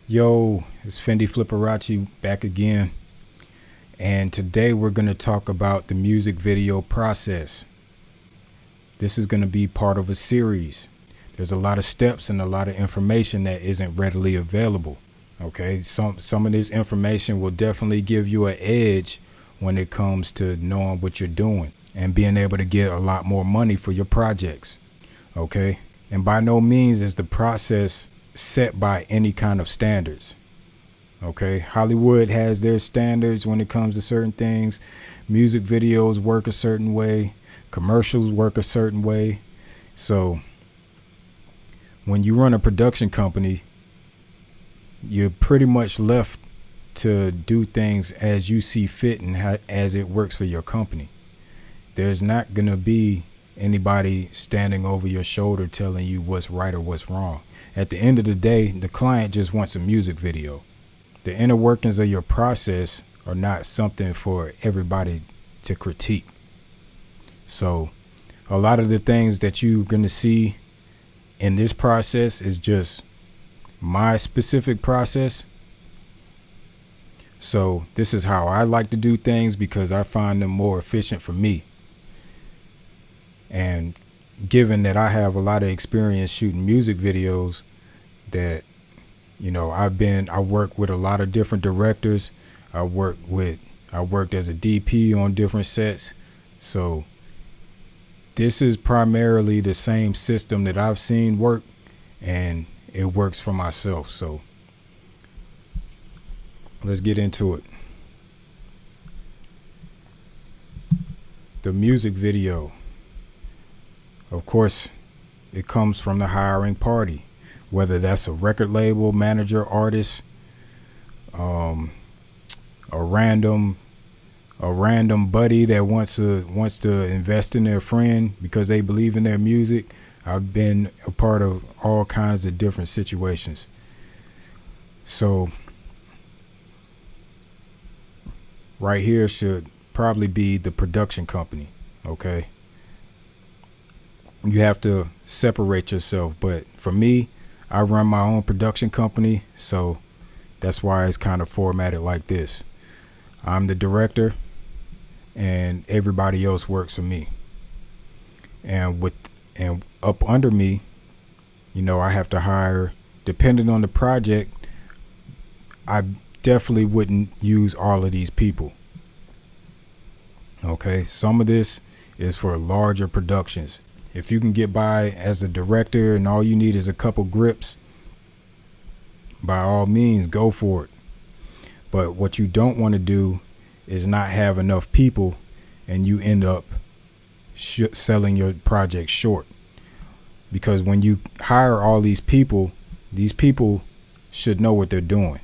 Yo, it's Fendi Flipperachi back again. And today we're going to talk about the music video process. This is going to be part of a series. There's a lot of steps and a lot of information that isn't readily available. Okay, some of this information will definitely give you an edge when it comes to knowing what you're doing and being able to get a lot more money for your projects. Okay, and by no means is the process set by any kind of standards. Okay, Hollywood has their standards when it comes to certain things. Music videos work a certain way, commercials work a certain way. So when you run a production company, you're pretty much left to do things as you see fit and as it works for your company. There's not going to be anybody standing over your shoulder telling you what's right or what's wrong. At the end of the day, the client just wants a music video. The inner workings of your process are not something for everybody to critique. So a lot of the things that you're going to see in this process is just my specific process. So this is how I like to do things because I find them more efficient for me. And given that I have a lot of experience shooting music videos, that, you know, I work with a lot of different directors. I worked as a DP on different sets. So this is primarily the same system that I've seen work, and it works for myself. So let's get into it. The music video. Of course, it comes from the hiring party, whether that's a record label, manager, artist, a random buddy that wants to invest in their friend because they believe in their music. I've been a part of all kinds of different situations. So right here should probably be the production company, okay? You have to separate yourself. But for me, I run my own production company, so that's why it's kind of formatted like this. I'm the director, and everybody else works for me. And up under me, you know, I have to hire, depending on the project, I definitely wouldn't use all of these people. Okay, some of this is for larger productions. If you can get by as a director and all you need is a couple grips, by all means, go for it. But what you don't want to do is not have enough people and you end up selling your project short. Because when you hire all these people should know what they're doing.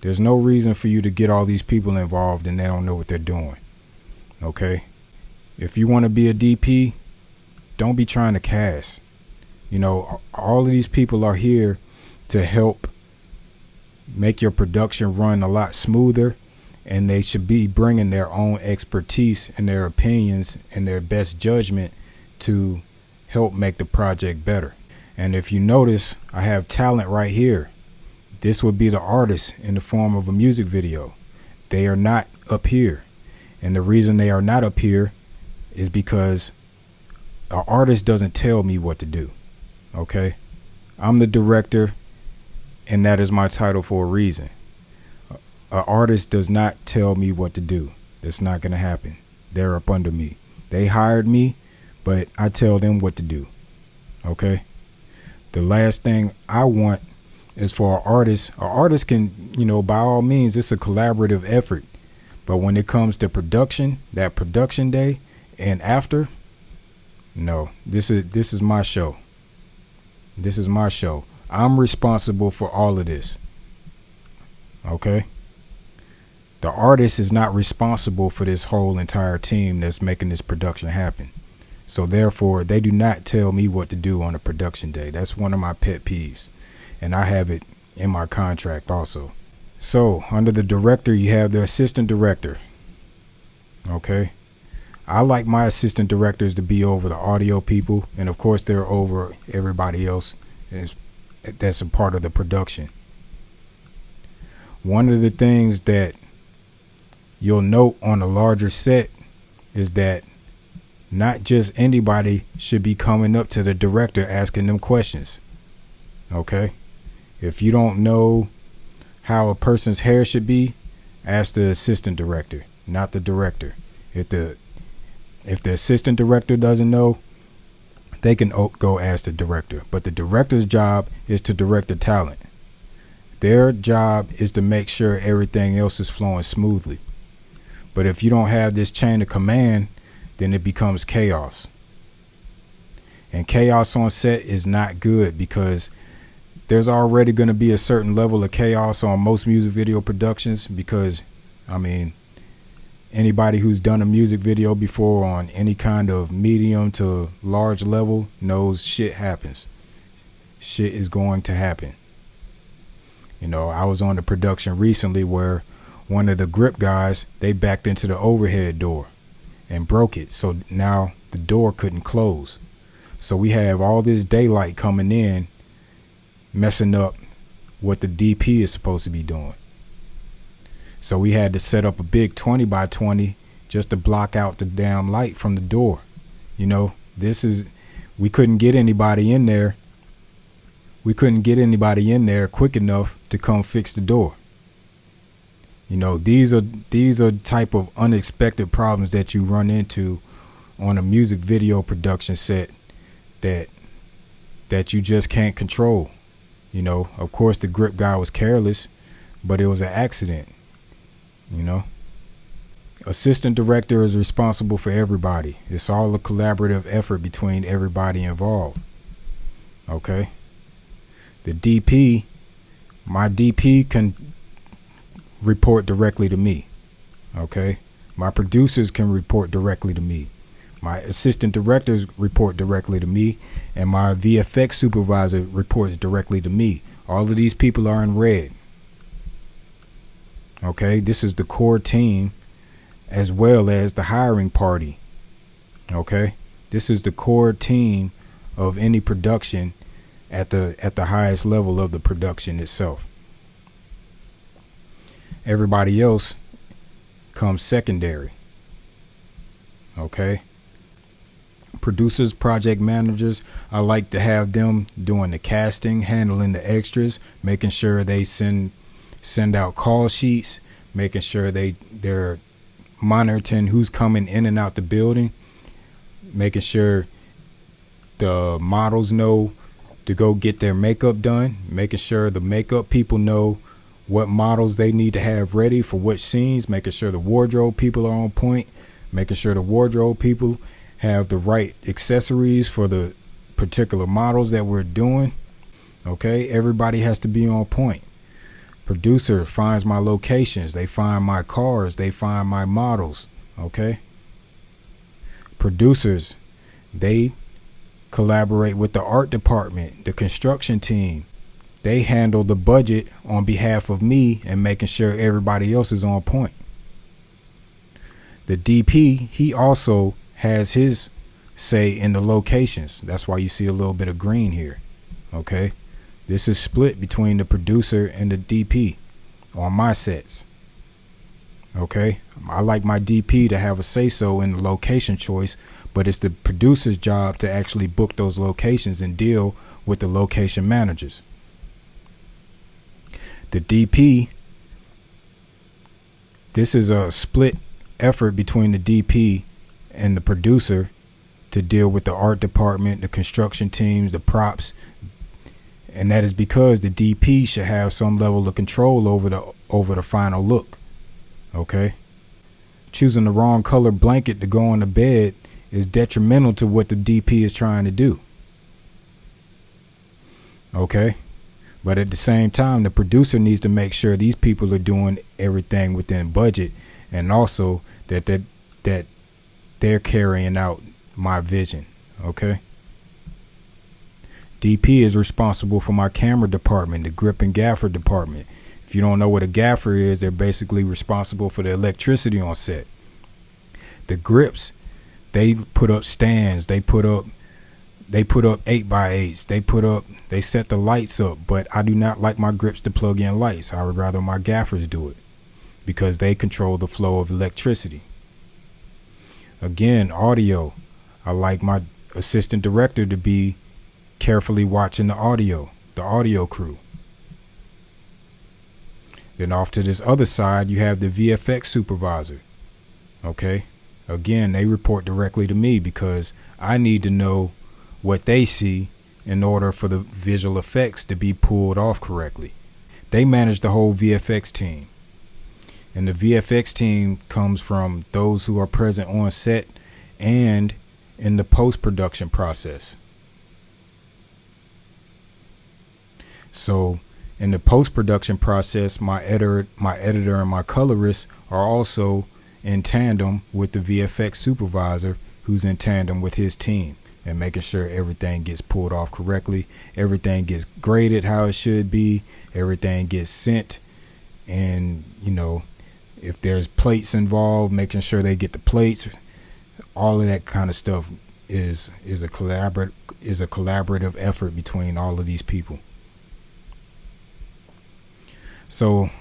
There's no reason for you to get all these people involved and they don't know what they're doing. Okay? If you want to be a DP, don't be trying to cast. You know, all of these people are here to help make your production run a lot smoother, and they should be bringing their own expertise and their opinions and their best judgment to help make the project better. And if you notice, I have talent right here. This would be the artist in the form of a music video. They are not up here. And the reason they are not up here is because an artist doesn't tell me what to do. Okay? I'm the director, and that is my title for a reason. An artist does not tell me what to do. That's not going to happen. They're up under me. They hired me, but I tell them what to do. Okay? The last thing I want is for an artist. An artist can, you know, by all means, it's a collaborative effort. But when it comes to production, that production day and after, no, this is my show. This is my show. I'm responsible for all of this. Okay? The artist is not responsible for this whole entire team that's making this production happen. So therefore, they do not tell me what to do on a production day. That's one of my pet peeves. And I have it in my contract also. So under the director, you have the assistant director. Okay? I like my assistant directors to be over the audio people, and of course they're over everybody else that's a part of the production. One of the things that you'll note on a larger set is that not just anybody should be coming up to the director asking them questions. Okay? If you don't know how a person's hair should be, ask the assistant director, not the director. If the assistant director doesn't know, they can go ask the director. But the director's job is to direct the talent. Their job is to make sure everything else is flowing smoothly. But if you don't have this chain of command, then it becomes chaos. And chaos on set is not good, because there's already going to be a certain level of chaos on most music video productions, because, I mean, anybody who's done a music video before on any kind of medium to large level knows shit happens. Shit is going to happen. You know, I was on the production recently where one of the grip guys, they backed into the overhead door and broke it. So now the door couldn't close. So we have all this daylight coming in, messing up what the DP is supposed to be doing. So we had to set up a big 20 by 20 just to block out the damn light from the door. You know, we couldn't get anybody in there. We couldn't get anybody in there quick enough to come fix the door. You know, these are type of unexpected problems that you run into on a music video production set that you just can't control. You know, of course the grip guy was careless, but it was an accident. You know, assistant director is responsible for everybody. It's all a collaborative effort between everybody involved. Okay. The DP, my DP can report directly to me. Okay. My producers can report directly to me. My assistant directors report directly to me, and my VFX supervisor reports directly to me. All of these people are in red. Okay, this is the core team as well as the hiring party. Okay, this is the core team of any production at the highest level of the production itself. Everybody else comes secondary. Okay. Producers, project managers, I like to have them doing the casting, handling the extras, making sure they send out call sheets, making sure they're monitoring who's coming in and out the building, making sure the models know to go get their makeup done, making sure the makeup people know what models they need to have ready for which scenes, making sure the wardrobe people are on point, making sure the wardrobe people have the right accessories for the particular models that we're doing. Okay, everybody has to be on point. Producer finds my locations, they find my cars, they find my models. Okay. Producers, they collaborate with the art department, the construction team. They handle the budget on behalf of me and making sure everybody else is on point. The DP, he also has his say in the locations. That's why you see a little bit of green here. Okay. This is split between the producer and the DP on my sets. Okay. I like my DP to have a say so in the location choice, but it's the producer's job to actually book those locations and deal with the location managers. The DP, this is a split effort between the DP and the producer to deal with the art department, the construction teams, the props. And that is because the DP should have some level of control over the final look. Okay. Choosing the wrong color blanket to go on the bed is detrimental to what the DP is trying to do. Okay. But at the same time, the producer needs to make sure these people are doing everything within budget, and also that they're carrying out my vision. Okay. DP is responsible for my camera department, the grip and gaffer department. If you don't know what a gaffer is, they're basically responsible for the electricity on set. The grips, they put up stands, they put up They put up 8x8s. They set the lights up, but I do not like my grips to plug in lights. I would rather my gaffers do it because they control the flow of electricity. Again, audio. I like my assistant director to be carefully watching the audio crew. Then off to this other side, you have the VFX supervisor. Okay. Again, they report directly to me because I need to know what they see in order for the visual effects to be pulled off correctly. They manage the whole VFX team. And the VFX team comes from those who are present on set and in the post-production process. So in the post-production process, my editor and my colorist are also in tandem with the VFX supervisor, who's in tandem with his team, and making sure everything gets pulled off correctly, everything gets graded how it should be, everything gets sent, and if there's plates involved, making sure they get the plates. All of that kind of stuff is a collaborative effort between all of these people. So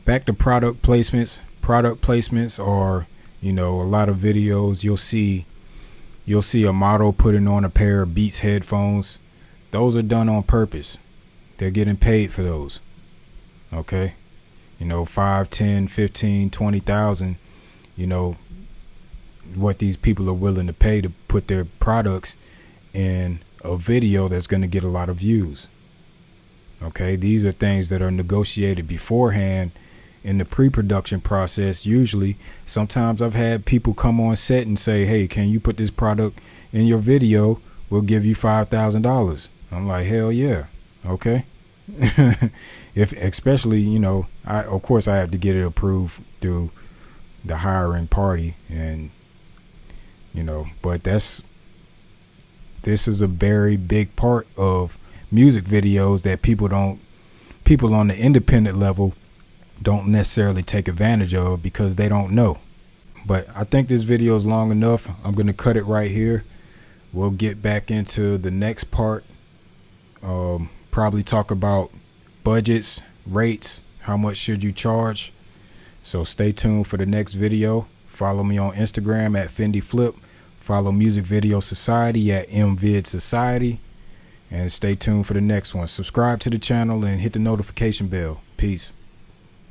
back to product placements. Product placements are, a lot of videos you'll see a model putting on a pair of Beats headphones. Those are done on purpose. They're getting paid for those. Okay. 5, 10, 15, 20,000, what these people are willing to pay to put their products in a video that's going to get a lot of views. Okay. These are things that are negotiated beforehand in the pre-production process. Usually, sometimes I've had people come on set and say, hey, can you put this product in your video? We'll give you $5,000. I'm like, hell yeah. Okay. If especially, of course I have to get it approved through the hiring party, and but this is a very big part of music videos that people on the independent level don't necessarily take advantage of because they don't know. But I think this video is long enough. I'm going to cut it right here. We'll get back into the next part. Probably talk about budgets, rates, how much should you charge. So stay tuned for the next video. Follow me on Instagram at Fendi Flip. Follow Music Video Society at MVid Society. And stay tuned for the next one. Subscribe to the channel and hit the notification bell. Peace.